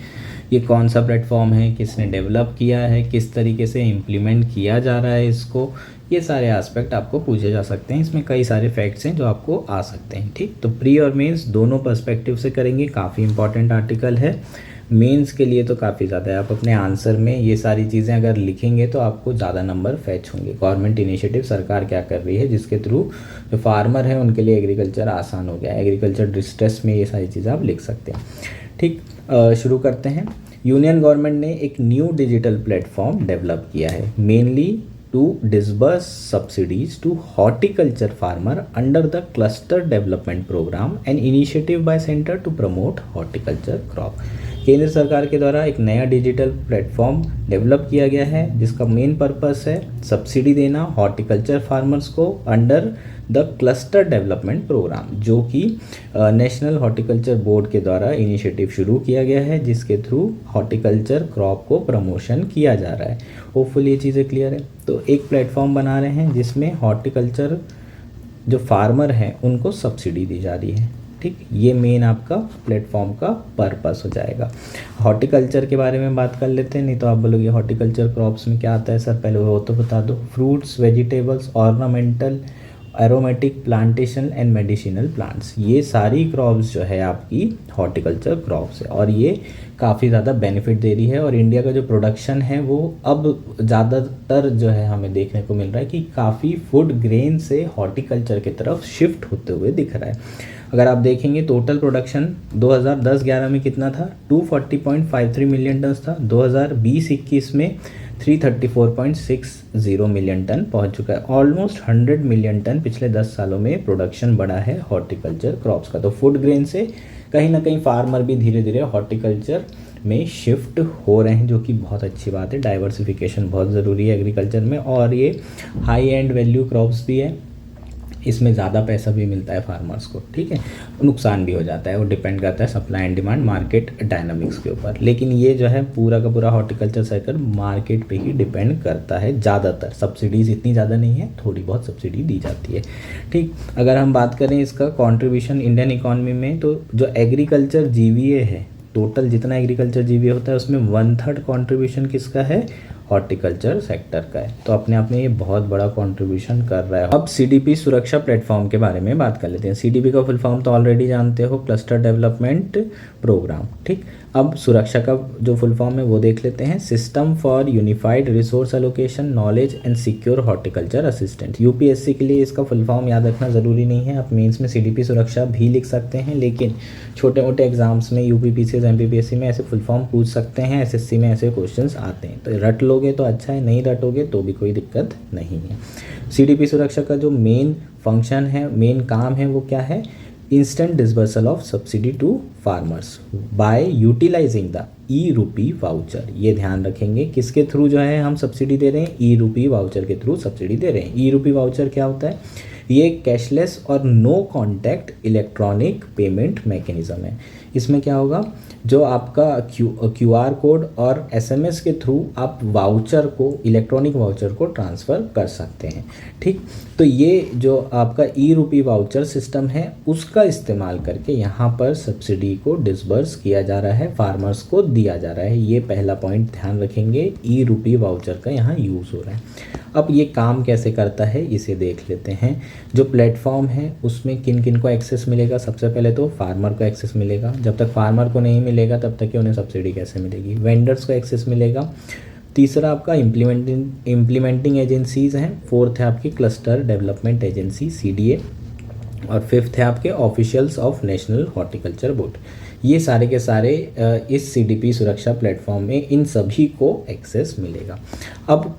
ये कौन सा प्लेटफॉर्म है, किसने डेवलप किया है, किस तरीके से इम्प्लीमेंट किया जा रहा है इसको, ये सारे एस्पेक्ट आपको पूछे जा सकते हैं। इसमें कई सारे फैक्ट्स हैं जो आपको आ सकते हैं। ठीक, तो प्री और मेंस दोनों पर्सपेक्टिव से करेंगे, काफ़ी इंपॉर्टेंट आर्टिकल है। मेंस के लिए तो काफ़ी ज़्यादा है, आप अपने आंसर में ये सारी चीज़ें अगर लिखेंगे तो आपको ज़्यादा नंबर फैच होंगे। गवर्नमेंट इनिशिएटिव सरकार क्या कर रही है जिसके थ्रू जो फार्मर है उनके लिए एग्रीकल्चर आसान हो गया है, एग्रीकल्चर डिस्ट्रेस में ये सारी चीज़ें आप लिख सकते हैं। ठीक, शुरू करते हैं। यूनियन गवर्नमेंट ने एक न्यू डिजिटल प्लेटफॉर्म डेवलप किया है mainly to disburse subsidies to horticulture farmer under the cluster development program, an initiative by center to promote horticulture crop। केंद्र सरकार के द्वारा एक नया डिजिटल प्लेटफॉर्म डेवलप किया गया है जिसका मेन पर्पस है सब्सिडी देना हॉर्टिकल्चर फार्मर्स को under the cluster development programme, जो कि नेशनल हॉर्टिकल्चर बोर्ड के द्वारा इनिशिएटिव शुरू किया गया है जिसके थ्रू हॉर्टिकल्चर क्रॉप को प्रमोशन किया जा रहा है। होपफुली ये चीज़ें क्लियर है। तो एक प्लेटफॉर्म बना रहे हैं जिसमें हॉर्टिकल्चर जो फार्मर हैं उनको सब्सिडी दी जा रही है। ठीक, ये मेन आपका प्लेटफॉर्म का पर्पस हो जाएगा। हॉर्टिकल्चर के बारे में बात कर लेते हैं, नहीं तो आप बोलोगे हॉर्टिकल्चर क्रॉप्स में क्या आता है सर, पहले वो तो बता दो। Fruits, vegetables, ornamental, aromatic plantation and medicinal plants, ये सारी क्रॉप्स जो है आपकी हॉर्टिकल्चर क्रॉप्स है और ये काफ़ी ज़्यादा बेनिफिट दे रही है। और इंडिया का जो प्रोडक्शन है वो अब ज़्यादातर जो है हमें देखने को मिल रहा है कि काफ़ी फूड ग्रेन से हॉर्टिकल्चर की तरफ शिफ्ट होते हुए दिख रहा है। अगर आप देखेंगे टोटल प्रोडक्शन 2010-11 में कितना था, 240.53 मिलियन टन था। 2020-21 में 334.60 मिलियन टन पहुंच चुका है। ऑलमोस्ट 100 मिलियन टन पिछले 10 सालों में प्रोडक्शन बढ़ा है हॉर्टिकल्चर क्रॉप्स का। तो फूड ग्रेन से कहीं ना कहीं फार्मर भी धीरे धीरे हॉर्टिकल्चर में शिफ्ट हो रहे हैं, जो कि बहुत अच्छी बात है। डाइवर्सिफिकेशन बहुत ज़रूरी है एग्रीकल्चर में, और ये हाई एंड वैल्यू क्रॉप्स भी है, इसमें ज़्यादा पैसा भी मिलता है फार्मर्स को। ठीक है, नुकसान भी हो जाता है, वो डिपेंड करता है supply and demand market dynamics के ऊपर। लेकिन ये जो है पूरा का पूरा हॉर्टिकल्चर सेक्टर मार्केट पे ही डिपेंड करता है ज़्यादातर। सब्सिडीज़ इतनी ज़्यादा नहीं है, थोड़ी बहुत सब्सिडी दी जाती है। ठीक, अगर हम बात करें इसका कॉन्ट्रीब्यूशन इंडियन इकॉनमी में, तो जो एग्रीकल्चर जीवीए है, टोटल जितना एग्रीकल्चर जीवीए होता है उसमें 1/3 कॉन्ट्रीब्यूशन किसका है, हॉर्टिकल्चर सेक्टर का है। तो अपने आप में ये बहुत बड़ा कंट्रीब्यूशन कर रहा है। अब सीडीपी सुरक्षा प्लेटफॉर्म के बारे में बात कर लेते हैं। सीडीपी का फुल फॉर्म तो ऑलरेडी जानते हो, क्लस्टर डेवलपमेंट प्रोग्राम। ठीक, अब सुरक्षा का जो फुल फॉर्म है वो देख लेते हैं। System for unified resource allocation knowledge and secure horticulture assistant. UPSC के लिए इसका फुल फॉर्म याद रखना ज़रूरी नहीं है, आप मेंस में सीडीपी सुरक्षा भी लिख सकते हैं, लेकिन छोटे मोटे एग्जाम्स में यूपीपीसीएस एमपीपीएससी में ऐसे फुल फॉर्म पूछ सकते हैं, एसएससी में ऐसे क्वेश्चंस आते हैं। तो रट लोगे तो अच्छा है, नहीं रटोगे तो भी कोई दिक्कत नहीं है। सीडीपी सुरक्षा का जो मेन फंक्शन है, मेन काम है, वो क्या है, instant disbursal of subsidy to farmers by utilising the e rupee voucher. ये ध्यान रखेंगे किसके थ्रू जो है हम सब्सिडी दे रहे हैं, ई रूपी वाउचर के थ्रू सब्सिडी दे रहे हैं। ई रूपी वाउचर क्या होता है, ये कैशलेस और no contact electronic payment mechanism है। इसमें क्या होगा, जो आपका क्यूआर कोड और एसएमएस के थ्रू आप वाउचर को, इलेक्ट्रॉनिक वाउचर को ट्रांसफ़र कर सकते हैं। ठीक, तो ये जो आपका ई रूपी वाउचर सिस्टम है उसका इस्तेमाल करके यहाँ पर सब्सिडी को डिसबर्स किया जा रहा है, फार्मर्स को दिया जा रहा है। ये पहला पॉइंट ध्यान रखेंगे, ई रूपी वाउचर का यहाँ यूज़ हो रहा है। अब ये काम कैसे करता है इसे देख लेते हैं। जो प्लेटफॉर्म है उसमें किन किन को एक्सेस मिलेगा, सबसे पहले तो फार्मर को एक्सेस मिलेगा। जब तक फार्मर को नहीं मिलेगा तब तक कि उन्हें सब्सिडी कैसे मिलेगी। वेंडर्स को एक्सेस मिलेगा, तीसरा आपका इम्प्लीमेंटिंग एजेंसीज हैं। फोर्थ है आपकी क्लस्टर डेवलपमेंट एजेंसी CDA। और फिफ्थ है आपके officials of national horticulture board. ये सारे के सारे इस CDP सुरक्षा प्लेटफॉर्म में इन सभी को एक्सेस मिलेगा। अब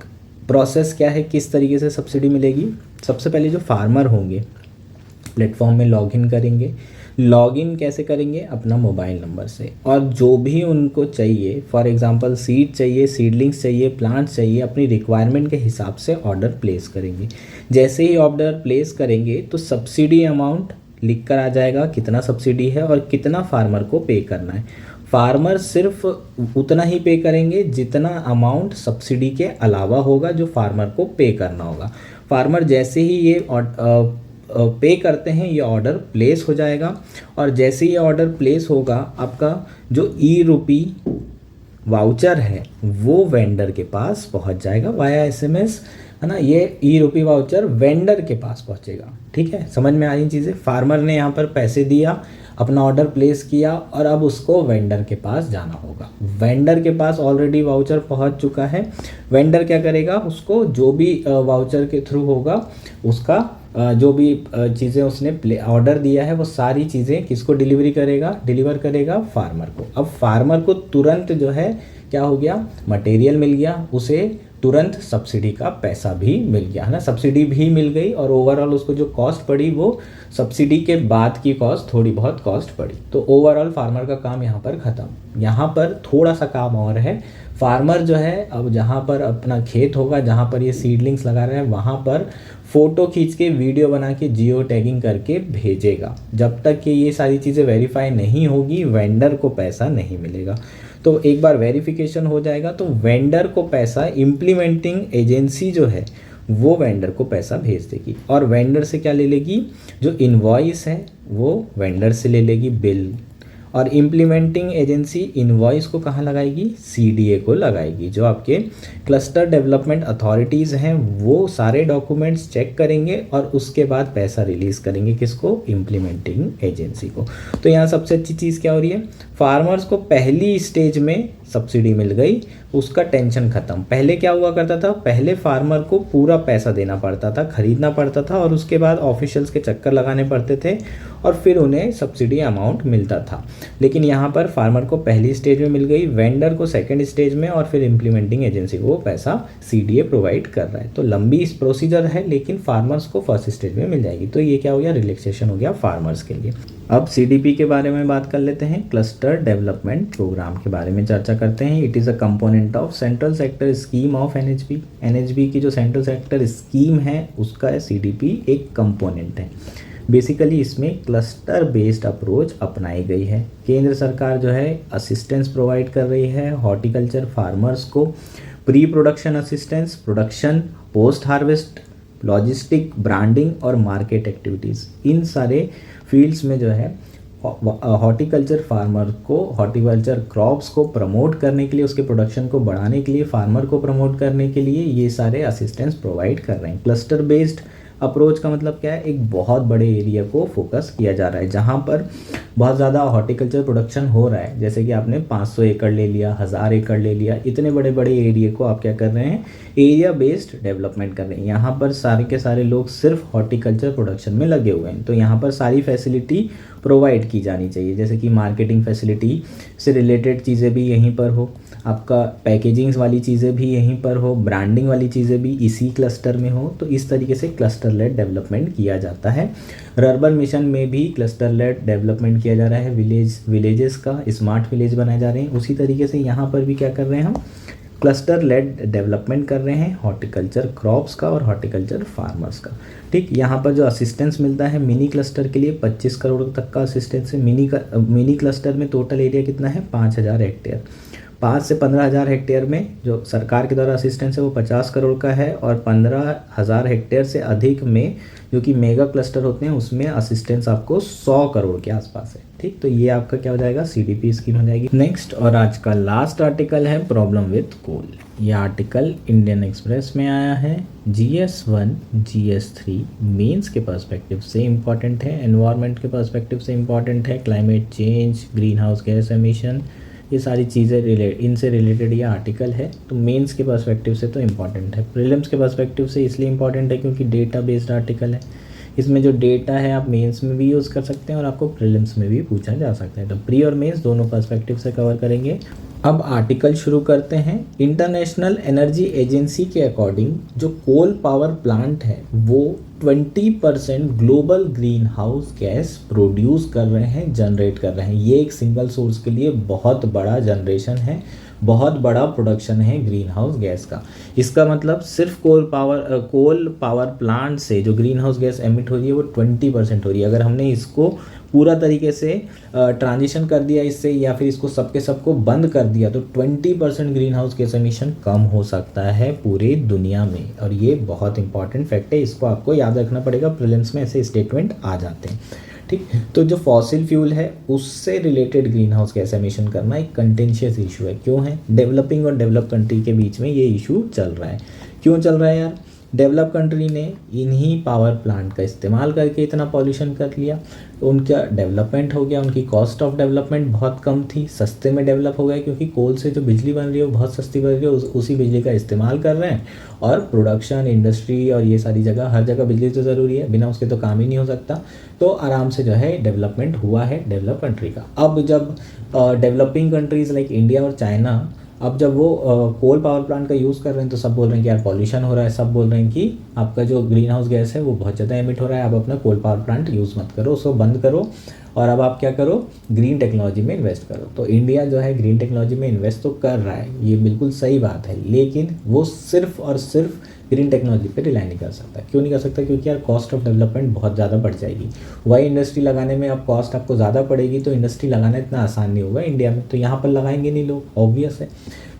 प्रोसेस क्या है, किस तरीके से सब्सिडी मिलेगी। सबसे पहले जो फार्मर होंगे प्लेटफॉर्म में लॉगिन करेंगे। लॉगिन कैसे करेंगे, अपना मोबाइल नंबर से, और जो भी उनको चाहिए, फॉर एग्जांपल सीड चाहिए, सीडलिंग्स चाहिए, प्लांट्स चाहिए, अपनी रिक्वायरमेंट के हिसाब से ऑर्डर प्लेस करेंगे। जैसे ही ऑर्डर प्लेस करेंगे तो सब्सिडी अमाउंट लिख कर आ जाएगा, कितना सब्सिडी है और कितना फार्मर को पे करना है। फार्मर सिर्फ उतना ही पे करेंगे जितना अमाउंट सब्सिडी के अलावा होगा जो फार्मर को पे करना होगा। फार्मर जैसे ही ये पे करते हैं ये ऑर्डर प्लेस हो जाएगा, और जैसे ही ऑर्डर प्लेस होगा आपका जो ई-रूपी वाउचर है वो वेंडर के पास पहुंच जाएगा वाया SMS, है ना। ये ई-रूपी वाउचर वेंडर के पास पहुंचेगा। ठीक है, समझ में आ रही चीज़ें। फार्मर ने यहाँ पर पैसे दिया, अपना ऑर्डर प्लेस किया, और अब उसको वेंडर के पास जाना होगा। वेंडर के पास ऑलरेडी वाउचर पहुंच चुका है। वेंडर क्या करेगा, उसको जो भी वाउचर के थ्रू होगा उसका जो भी चीज़ें उसने ऑर्डर दिया है वो सारी चीज़ें किसको डिलीवर करेगा फार्मर को। अब फार्मर को तुरंत जो है क्या हो गया, मटेरियल मिल गया, उसे तुरंत सब्सिडी का पैसा भी मिल गया, है ना। सब्सिडी भी मिल गई और ओवरऑल उसको जो कॉस्ट पड़ी वो सब्सिडी के बाद की कॉस्ट, थोड़ी बहुत कॉस्ट पड़ी। तो ओवरऑल फार्मर का काम यहाँ पर ख़त्म। यहाँ पर थोड़ा सा काम और है। फार्मर जो है अब जहाँ पर अपना खेत होगा, जहाँ पर ये सीडलिंग्स लगा रहे हैं, वहाँ पर फ़ोटो खींच के वीडियो बना के जियो टैगिंग करके भेजेगा। जब तक कि ये सारी चीज़ें वेरीफाई नहीं होगी वेंडर को पैसा नहीं मिलेगा। तो एक बार वेरिफिकेशन हो जाएगा तो वेंडर को पैसा, इम्प्लीमेंटिंग एजेंसी जो है वो वेंडर को पैसा भेज देगी, और वेंडर से क्या ले लेगी, जो इनवॉइस है वो वेंडर से ले लेगी बिल, और इम्प्लीमेंटिंग एजेंसी इनवॉइस को कहाँ लगाएगी, CDA को लगाएगी। जो आपके क्लस्टर डेवलपमेंट अथॉरिटीज़ हैं वो सारे डॉक्यूमेंट्स चेक करेंगे और उसके बाद पैसा रिलीज़ करेंगे, किसको, इम्प्लीमेंटिंग एजेंसी को। तो यहाँ सबसे अच्छी चीज़ क्या हो रही है, फार्मर्स को पहली स्टेज में सब्सिडी मिल गई, उसका टेंशन ख़त्म। पहले क्या हुआ करता था, पहले फार्मर को पूरा पैसा देना पड़ता था, ख़रीदना पड़ता था, और उसके बाद ऑफिशियल्स के चक्कर लगाने पड़ते थे और फिर उन्हें सब्सिडी अमाउंट मिलता था। लेकिन यहाँ पर फार्मर को पहली स्टेज में मिल गई, वेंडर को सेकंड स्टेज में, और फिर इम्प्लीमेंटिंग एजेंसी को पैसा CDA प्रोवाइड कर रहा है। तो लंबी इस प्रोसीजर है, लेकिन फार्मर्स को फर्स्ट स्टेज में मिल जाएगी। तो ये क्या हो गया, रिलैक्सेशन हो गया फार्मर्स के लिए। अब CDP के बारे में बात कर लेते हैं, क्लस्टर डेवलपमेंट प्रोग्राम के बारे में चर्चा करते हैं। It is a component of central sector scheme of NHB की जो सेंट्रल सेक्टर स्कीम है उसका CDP एक कंपोनेंट है। बेसिकली इसमें क्लस्टर बेस्ड अप्रोच अपनाई गई है। केंद्र सरकार जो है असिस्टेंस प्रोवाइड कर रही है हॉर्टिकल्चर फार्मर्स को, pre production assistance, production, post harvest, logistic, branding और मार्केट एक्टिविटीज़, इन सारे फील्ड्स में जो है हॉर्टिकल्चर फार्मर को, हॉर्टिकल्चर क्रॉप्स को प्रमोट करने के लिए, उसके प्रोडक्शन को बढ़ाने के लिए, फार्मर को प्रमोट करने के लिए ये सारे असिस्टेंस प्रोवाइड कर रहे हैं। क्लस्टर बेस्ड अप्रोच का मतलब क्या है, एक बहुत बड़े एरिया को फोकस किया जा रहा है जहाँ पर बहुत ज़्यादा हॉर्टिकल्चर प्रोडक्शन हो रहा है। जैसे कि आपने 500 एकड़ ले लिया, 1000 एकड़ ले लिया, इतने बड़े बड़े एरिया को आप क्या कर रहे हैं, एरिया बेस्ड डेवलपमेंट कर रहे हैं। यहाँ पर सारे के सारे लोग सिर्फ हॉर्टिकल्चर प्रोडक्शन में लगे हुए हैं, तो यहाँ पर सारी फैसिलिटी प्रोवाइड की जानी चाहिए। जैसे कि मार्केटिंग फैसिलिटी से रिलेटेड चीज़ें भी यहीं पर हो, आपका पैकेजिंग्स वाली चीज़ें भी यहीं पर हो, ब्रांडिंग वाली चीज़ें भी इसी क्लस्टर में हो। तो इस तरीके से क्लस्टर लेड डेवलपमेंट किया जाता है। अर्बन मिशन में भी क्लस्टर लेड डेवलपमेंट किया जा रहा है, विलेजेस का स्मार्ट विलेज बनाए जा रहे हैं। उसी तरीके से यहाँ पर भी क्या कर रहे हैं, हम क्लस्टर लेड डेवलपमेंट कर रहे हैं हॉर्टिकल्चर क्रॉप्स का और हॉर्टिकल्चर फार्मर्स का। ठीक, यहाँ पर जो असिस्टेंस मिलता है मिनी क्लस्टर के लिए 25 करोड़ तक का असिस्टेंस है। मिनी क्लस्टर में टोटल एरिया कितना है, 5000 हेक्टेयर। 5 से 15,000 हेक्टेयर में जो सरकार के द्वारा असिस्टेंस है वो 50 करोड़ का है, और 15,000 हेक्टेयर से अधिक में जो कि मेगा क्लस्टर होते हैं उसमें असिस्टेंस आपको 100 करोड़ के आसपास है। ठीक, तो ये आपका क्या हो जाएगा, CDP स्कीम हो जाएगी। नेक्स्ट और आज का लास्ट आर्टिकल है प्रॉब्लम विथ कोल। ये आर्टिकल इंडियन एक्सप्रेस में आया है। GS1 GS3 मेंस के पर्सपेक्टिव से इम्पॉर्टेंट है, एनवायरनमेंट के पर्सपेक्टिव से इम्पॉर्टेंट है, climate change, green house gas emission, ये सारी चीज़ें इनसे रिलेटेड ये आर्टिकल है। तो मेंस के पर्सपेक्टिव से तो इम्पॉर्टेंट है, प्रीलिम्स के पर्सपेक्टिव से इसलिए इम्पॉर्टेंट है क्योंकि डेटा बेस्ड आर्टिकल है। इसमें जो डेटा है आप मेंस में भी यूज़ कर सकते हैं और आपको प्रीलिम्स में भी पूछा जा सकता है। तो प्री और मेंस दोनों पर्सपेक्टिव से कवर करेंगे। अब आर्टिकल शुरू करते हैं। इंटरनेशनल एनर्जी एजेंसी के अकॉर्डिंग जो कोल पावर प्लांट है वो 20% global green house gas produce कर रहे हैं, जनरेट कर रहे हैं। ये एक सिंगल सोर्स के लिए बहुत बड़ा जनरेशन है, बहुत बड़ा प्रोडक्शन है ग्रीन हाउस गैस का। इसका मतलब सिर्फ कोल पावर प्लांट से जो ग्रीन हाउस गैस एमिट हो रही है वो 20% हो रही है। अगर हमने इसको पूरा तरीके से ट्रांजिशन कर दिया इससे, या फिर इसको सबको बंद कर दिया, तो 20% ग्रीन हाउस गैस एमिशन कम हो सकता है पूरे दुनिया में। और ये बहुत इंपॉर्टेंट फैक्ट है, इसको आपको याद रखना पड़ेगा, प्रीलिम्स में ऐसे स्टेटमेंट आ जाते हैं। ठीक, तो जो फॉसिल फ्यूल है उससे related green house gas emission करना एक कंटेंशियस इशू है। क्यों है? डेवलपिंग और डेवलप कंट्री के बीच में ये इशू चल रहा है। क्यों चल रहा है यार? डेवलप कंट्री ने इन्हीं पावर प्लांट का इस्तेमाल करके इतना पॉल्यूशन कर लिया, तो उनका डेवलपमेंट हो गया, उनकी कॉस्ट ऑफ डेवलपमेंट बहुत कम थी, सस्ते में डेवलप हो गया, क्योंकि कोल से जो बिजली बन रही है वो बहुत सस्ती बन रही है, उसी बिजली का इस्तेमाल कर रहे हैं। और प्रोडक्शन, इंडस्ट्री और ये सारी जगह, हर जगह बिजली तो ज़रूरी है, बिना उसके तो काम ही नहीं हो सकता। तो आराम से जो है डेवलपमेंट हुआ है डेवलप कंट्री का। अब जब डेवलपिंग कंट्रीज़ लाइक इंडिया और चाइना, अब जब वो कोल पावर प्लांट का यूज़ कर रहे हैं तो सब बोल रहे हैं कि यार पॉल्यूशन हो रहा है, सब बोल रहे हैं कि आपका जो ग्रीन हाउस गैस है वो बहुत ज़्यादा एमिट हो रहा है, आप अपना कोल पावर प्लांट यूज़ मत करो, उसको बंद करो, और अब आप क्या करो, ग्रीन टेक्नोलॉजी में इन्वेस्ट करो। तो इंडिया जो है ग्रीन टेक्नोलॉजी में इन्वेस्ट तो कर रहा है, ये बिल्कुल सही बात है, लेकिन वो सिर्फ और सिर्फ ग्रीन टेक्नोलॉजी पे रिलाई नहीं कर सकता। क्यों नहीं कर सकता? क्योंकि यार कॉस्ट ऑफ डेवलपमेंट बहुत ज़्यादा बढ़ जाएगी। वही इंडस्ट्री लगाने में अब कॉस्ट आपको ज़्यादा पड़ेगी, तो इंडस्ट्री लगाना इतना आसान नहीं होगा इंडिया में, तो यहाँ पर लगाएंगे नहीं लोग, ऑब्वियस है।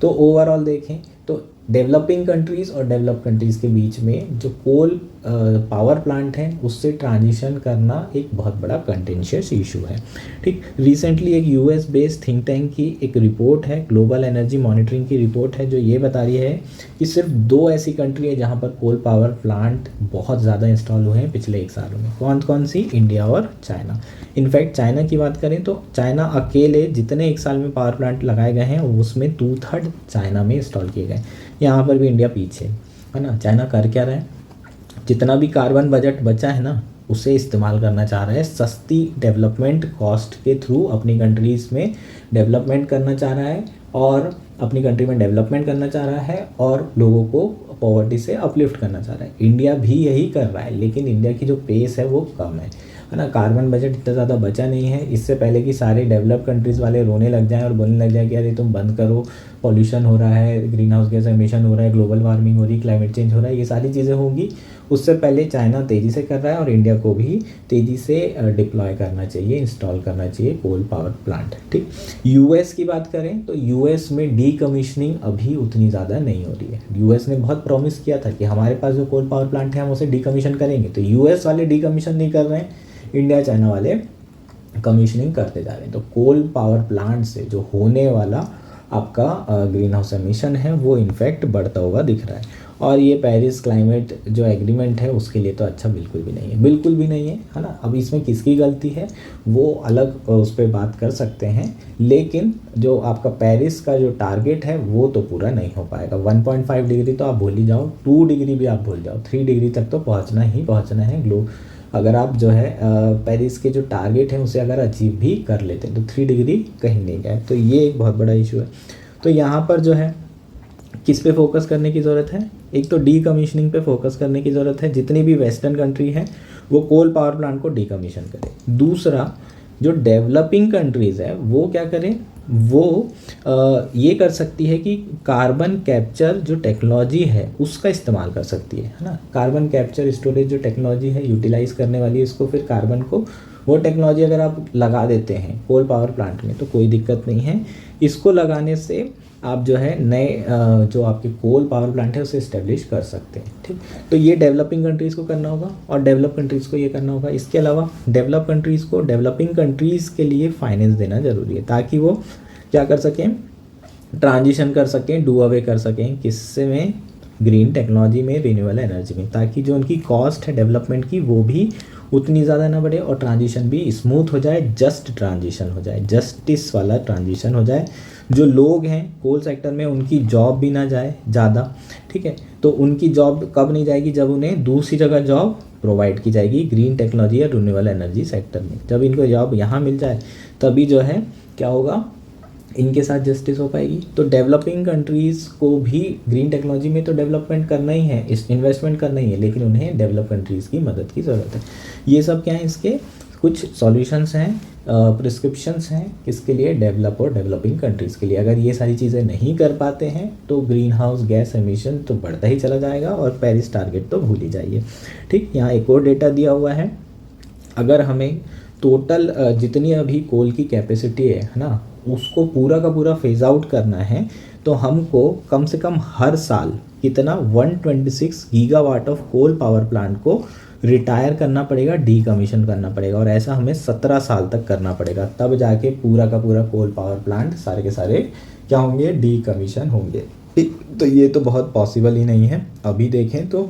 तो ओवरऑल देखें तो डेवलपिंग कंट्रीज़ और डेवलप कंट्रीज़ के बीच में जो कोल पावर प्लांट है उससे ट्रांजिशन करना एक बहुत बड़ा कंटेंशियस इशू है। ठीक, रिसेंटली एक यूएस बेस्ड थिंक टैंक की एक रिपोर्ट है, ग्लोबल एनर्जी मॉनिटरिंग की रिपोर्ट है, जो ये बता रही है कि सिर्फ 2 ऐसी कंट्री है जहाँ पर कोल पावर प्लांट बहुत ज़्यादा इंस्टॉल हुए हैं पिछले 1 सालों में। कौन कौन सी? इंडिया और चाइना। इनफैक्ट चाइना की बात करें तो चाइना अकेले जितने 1 साल में पावर प्लांट लगाए गए हैं उसमें 2/3 चाइना में इंस्टॉल किए गए। यहाँ पर भी इंडिया पीछे है ना। चाइना कर क्या रहा है? जितना भी कार्बन बजट बचा है ना उसे इस्तेमाल करना चाह रहा है, सस्ती डेवलपमेंट कॉस्ट के थ्रू अपनी कंट्रीज़ में डेवलपमेंट करना चाह रहा है, और अपनी कंट्री में डेवलपमेंट करना चाह रहा है और लोगों को पॉवर्टी से अपलिफ्ट करना चाह रहा है। इंडिया भी यही कर रहा है, लेकिन इंडिया की जो पेस है वो कम है ना। कार्बन बजट इतना ज़्यादा बचा नहीं है। इससे पहले कि सारे डेवलप कंट्रीज़ वाले रोने लग जाएं और बोलने लग जाएं कि अरे तुम बंद करो, पॉल्यूशन हो रहा है, ग्रीन हाउस गैस एमिशन हो रहा है, ग्लोबल वार्मिंग हो रही है, क्लाइमेट चेंज हो रहा है, ये सारी चीज़ें होंगी, उससे पहले चाइना तेज़ी से कर रहा है और इंडिया को भी तेज़ी से डिप्लॉय करना चाहिए, इंस्टॉल करना चाहिए कोल पावर प्लांट। ठीक, यूएस की बात करें तो यूएस में डीकमीशनिंग अभी उतनी ज़्यादा नहीं हो रही है। यूएस ने बहुत प्रॉमिस किया था कि हमारे पास जो कोल पावर प्लांट है हम उसे डीकमीशन करेंगे, तो यूएस वाले डीकमीशन नहीं कर रहे हैं, इंडिया चाइना वाले कमीशनिंग करते जा रहे हैं। तो कोल पावर प्लांट से जो होने वाला आपका ग्रीन हाउस एमिशन है वो इनफैक्ट बढ़ता हुआ दिख रहा है। और ये पेरिस क्लाइमेट जो एग्रीमेंट है उसके लिए तो अच्छा बिल्कुल भी नहीं है, बिल्कुल भी नहीं है ना। अब इसमें किसकी गलती है वो अलग उस पर बात कर सकते हैं, लेकिन जो आपका पेरिस का जो टारगेट है वो तो पूरा नहीं हो पाएगा। 1.5 डिग्री तो आप भूल ही जाओ, 2 डिग्री भी आप भूल जाओ, 3 डिग्री तक तो पहुँचना ही पहुँचना है ग्लोब। अगर आप जो है पेरिस के जो टारगेट है उसे अगर अचीव भी कर लेते हैं तो 3 डिग्री कहीं नहीं गए, तो ये एक बहुत बड़ा इशू है। तो यहाँ पर जो है किस पे फोकस करने की ज़रूरत है? एक तो डीकमीशनिंग पे फोकस करने की ज़रूरत है, जितनी भी वेस्टर्न कंट्री है वो कोल पावर प्लांट को डीकमीशन करें। दूसरा, जो डेवलपिंग कंट्रीज़ है वो क्या करें, वो ये कर सकती है कि कार्बन कैप्चर जो टेक्नोलॉजी है उसका इस्तेमाल कर सकती है ना। कार्बन कैप्चर स्टोरेज जो टेक्नोलॉजी है यूटिलाइज़ करने वाली है इसको, फिर कार्बन को वो टेक्नोलॉजी अगर आप लगा देते हैं कोल पावर प्लांट में तो कोई दिक्कत नहीं है। इसको लगाने से आप जो है नए जो आपके कोल पावर प्लांट है उसे इस्टेब्लिश कर सकते हैं। ठीक, तो ये डेवलपिंग कंट्रीज़ को करना होगा और डेवलप कंट्रीज़ को ये करना होगा। इसके अलावा डेवलप कंट्रीज़ को डेवलपिंग कंट्रीज़ के लिए फाइनेंस देना ज़रूरी है, ताकि वो क्या कर सकें, ट्रांजिशन कर सकें, डू अवे कर सकें किससे में, ग्रीन टेक्नोलॉजी में, रिन्यूएबल एनर्जी में, ताकि जो उनकी कॉस्ट है डेवलपमेंट की वो भी उतनी ज़्यादा ना बढ़े और ट्रांजिशन भी स्मूथ हो जाए, जस्ट ट्रांजिशन हो जाए, जस्टिस वाला ट्रांजिशन हो जाए। जो लोग हैं कोल सेक्टर में उनकी जॉब भी ना जाए ज़्यादा, ठीक है। तो उनकी जॉब कब नहीं जाएगी, जब उन्हें दूसरी जगह जॉब प्रोवाइड की जाएगी ग्रीन टेक्नोलॉजी या रिन्यूएबल एनर्जी सेक्टर में। जब इनको जॉब यहाँ मिल जाए तभी जो है क्या होगा, इनके साथ जस्टिस हो पाएगी। तो डेवलपिंग कंट्रीज़ को भी ग्रीन टेक्नोलॉजी में तो डेवलपमेंट करना ही है, इस इन्वेस्टमेंट करना ही है, लेकिन उन्हें डेवलप कंट्रीज़ की मदद की ज़रूरत है। ये सब क्या है, इसके कुछ सॉल्यूशंस हैं, प्रिस्क्रिप्शंस हैं किसके लिए, डेवलप और डेवलपिंग कंट्रीज़ के लिए। अगर ये सारी चीज़ें नहीं कर पाते हैं तो ग्रीन हाउस गैस एमिशन तो बढ़ता ही चला जाएगा और पेरिस टारगेट तो भूल ही जाइए, ठीक। यहाँ एक और डेटा दिया हुआ है, अगर हमें टोटल जितनी अभी कोल की कैपेसिटी है ना, उसको पूरा का पूरा फेज आउट करना है तो हमको कम से कम हर साल कितना 126 gigawatt of coal power plant को रिटायर करना पड़ेगा, डीकमीशन करना पड़ेगा। और ऐसा हमें 17 साल तक करना पड़ेगा, तब जाके पूरा का पूरा कोल पावर प्लांट सारे के सारे क्या होंगे, डीकमीशन होंगे। तो ये तो बहुत पॉसिबल ही नहीं है। अभी देखें तो,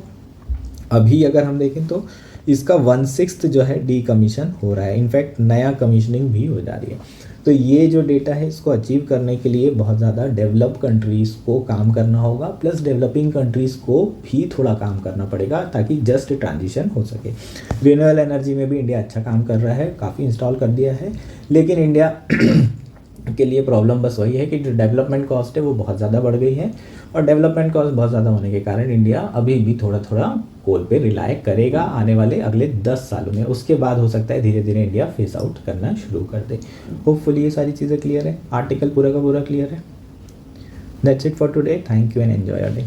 अभी अगर हम देखें तो इसका 1/6 जो है डीकमीशन हो रहा है, इनफैक्ट नया कमीशनिंग भी हो जा रही है। तो ये जो डेटा है इसको अचीव करने के लिए बहुत ज़्यादा डेवलप कंट्रीज़ को काम करना होगा, प्लस डेवलपिंग कंट्रीज़ को भी थोड़ा काम करना पड़ेगा ताकि जस्ट ट्रांजिशन हो सके। रिन्यूएबल एनर्जी में भी इंडिया अच्छा काम कर रहा है, काफ़ी इंस्टॉल कर दिया है, लेकिन इंडिया के लिए प्रॉब्लम बस वही है कि जो डेवलपमेंट कॉस्ट है वो बहुत ज़्यादा बढ़ गई है, और डेवलपमेंट कॉस्ट बहुत ज़्यादा होने के कारण इंडिया अभी भी थोड़ा थोड़ा कोल पे रिलाय करेगा आने वाले अगले 10 सालों में। उसके बाद हो सकता है धीरे धीरे इंडिया फेस आउट करना शुरू कर दे। होपफुली ये सारी चीज़ें क्लियर है, आर्टिकल पूरा का पूरा क्लियर है। That's it for today, thank you and enjoy your day.